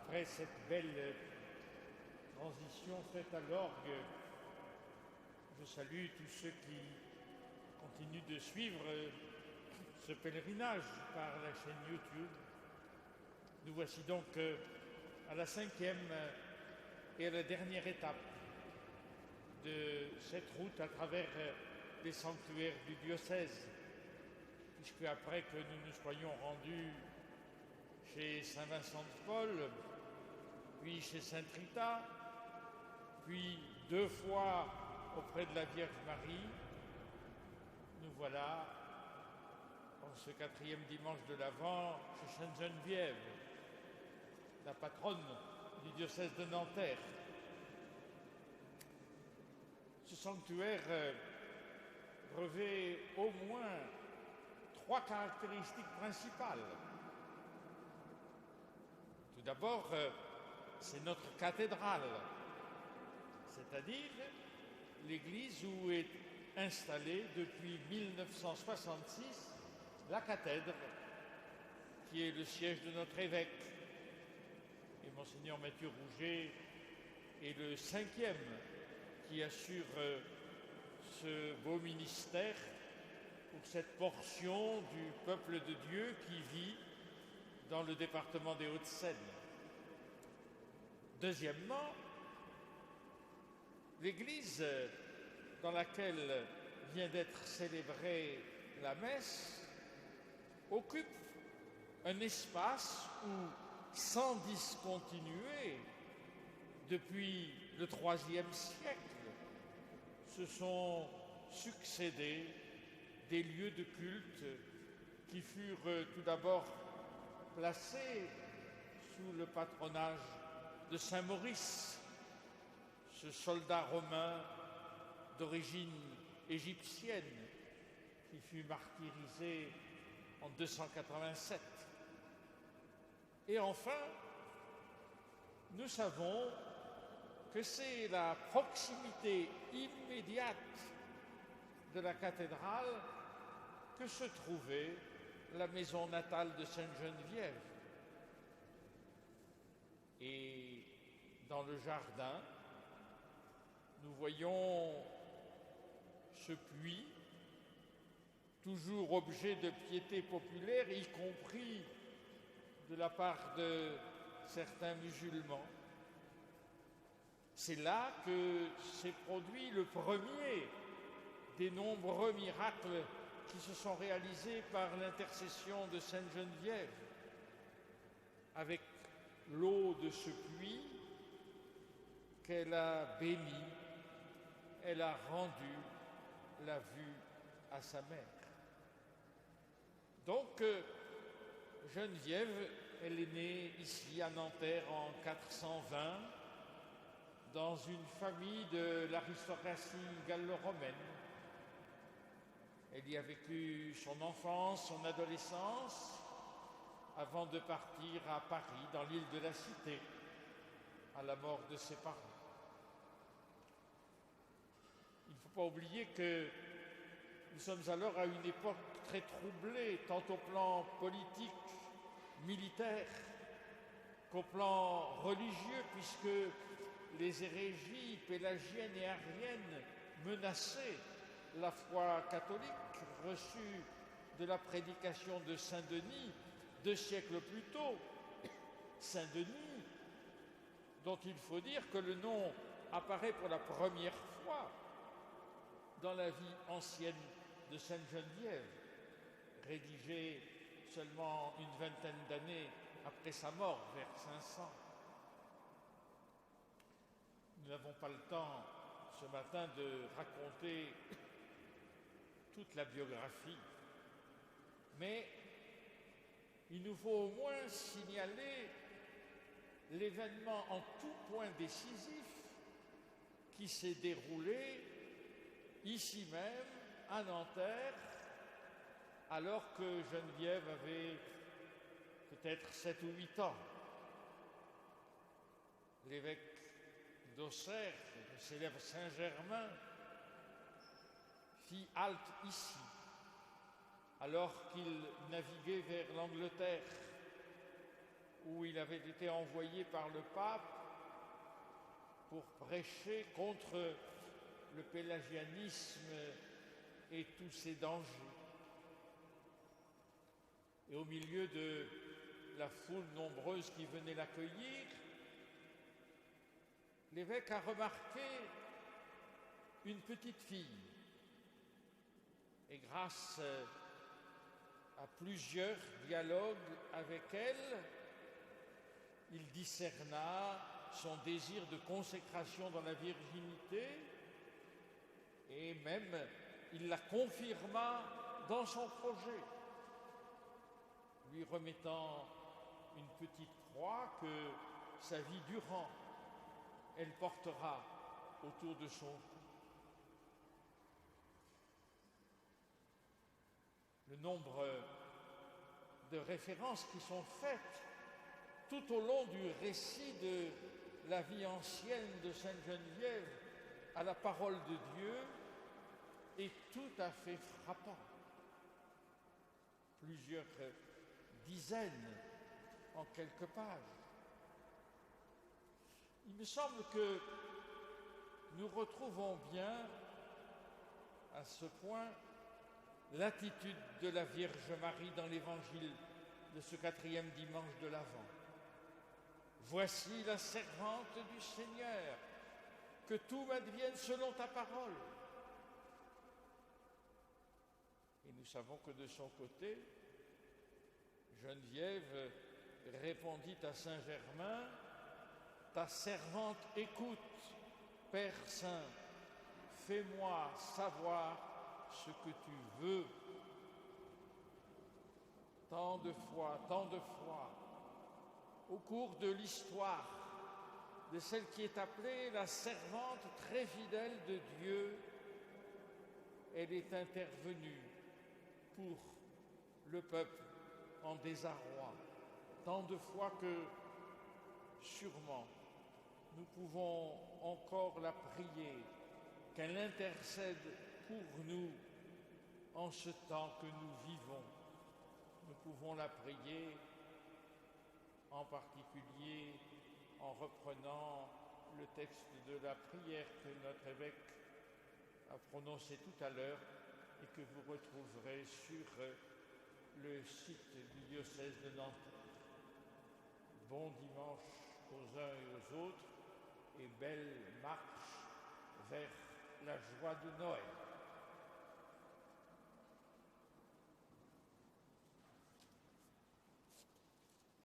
Après cette belle transition faite à l'orgue, je salue tous ceux qui continuent de suivre ce pèlerinage par la chaîne YouTube. Nous voici donc à la 5e et à la dernière étape de cette route à travers les sanctuaires du diocèse, puisque après que nous nous soyons rendus chez Saint Vincent de Paul, puis chez Sainte Rita, puis 2 fois auprès de la Vierge Marie, nous voilà en ce 4e dimanche de l'Avent chez Sainte Geneviève, la patronne du diocèse de Nanterre. Ce sanctuaire revêt au moins 3 caractéristiques principales. Tout d'abord, c'est notre cathédrale, c'est-à-dire l'église où est installée depuis 1966 la cathèdre, qui est le siège de notre évêque. Et Monseigneur Mathieu Rouget est le 5e qui assure ce beau ministère pour cette portion du peuple de Dieu qui vit dans le département des Hauts-de-Seine. Deuxièmement, l'église dans laquelle vient d'être célébrée la messe occupe un espace où, sans discontinuer, depuis le IIIe siècle, se sont succédés des lieux de culte qui furent tout d'abord placés sous le patronage de Saint Maurice, ce soldat romain d'origine égyptienne qui fut martyrisé en 287. Et enfin, nous savons que c'est la proximité immédiate de la cathédrale que se trouvait la maison natale de Sainte Geneviève. Et dans le jardin, nous voyons ce puits, toujours objet de piété populaire, y compris de la part de certains musulmans. C'est là que s'est produit le premier des nombreux miracles qui se sont réalisés par l'intercession de Sainte Geneviève. Avec l'eau de ce puits qu'elle a béni, elle a rendu la vue à sa mère. Donc, Geneviève, elle est née ici à Nanterre en 420, dans une famille de l'aristocratie gallo-romaine. Elle y a vécu son enfance, son adolescence, avant de partir à Paris, dans l'île de la Cité, à la mort de ses parents. Il ne faut pas oublier que nous sommes alors à une époque très troublée, tant au plan politique, militaire, qu'au plan religieux, puisque les hérésies pélagiennes et ariennes menaçaient la foi catholique reçue de la prédication de Saint-Denis 2 siècles plus tôt. Saint-Denis, dont il faut dire que le nom apparaît pour la première fois dans la vie ancienne de Sainte Geneviève, rédigée seulement une vingtaine d'années après sa mort, vers 500. Nous n'avons pas le temps ce matin de raconter toute la biographie, mais il nous faut au moins signaler l'événement en tout point décisif qui s'est déroulé ici même, à Nanterre, alors que Geneviève avait peut-être 7 ou 8 ans. L'évêque d'Auxerre, le célèbre Saint-Germain, fit halte ici, alors qu'il naviguait vers l'Angleterre où il avait été envoyé par le pape pour prêcher contre le pélagianisme et tous ses dangers. Et au milieu de la foule nombreuse qui venait l'accueillir, l'évêque a remarqué une petite fille. Et grâce à plusieurs dialogues avec elle, il discerna son désir de consécration dans la virginité et même il la confirma dans son projet, lui remettant une petite croix que sa vie durant, elle portera autour de son cou. Le nombre de références qui sont faites tout au long du récit de la vie ancienne de Sainte Geneviève à la parole de Dieu est tout à fait frappant. Plusieurs dizaines en quelques pages. Il me semble que nous retrouvons bien à ce point l'attitude de la Vierge Marie dans l'évangile de ce 4e dimanche de l'Avent. Voici la servante du Seigneur, que tout m'advienne selon ta parole. Et nous savons que de son côté, Geneviève répondit à Saint Germain, ta servante écoute, Père Saint, fais-moi savoir ce que tu veux. Tant de fois, au cours de l'histoire de celle qui est appelée la servante très fidèle de Dieu, elle est intervenue pour le peuple en désarroi. Tant de fois que, sûrement, nous pouvons encore la prier, qu'elle intercède pour nous en ce temps que nous vivons. Nous pouvons la prier en particulier en reprenant le texte de la prière que notre évêque a prononcé tout à l'heure et que vous retrouverez sur le site du diocèse de Nantes. Bon dimanche aux uns et aux autres et belle marche vers la joie de Noël.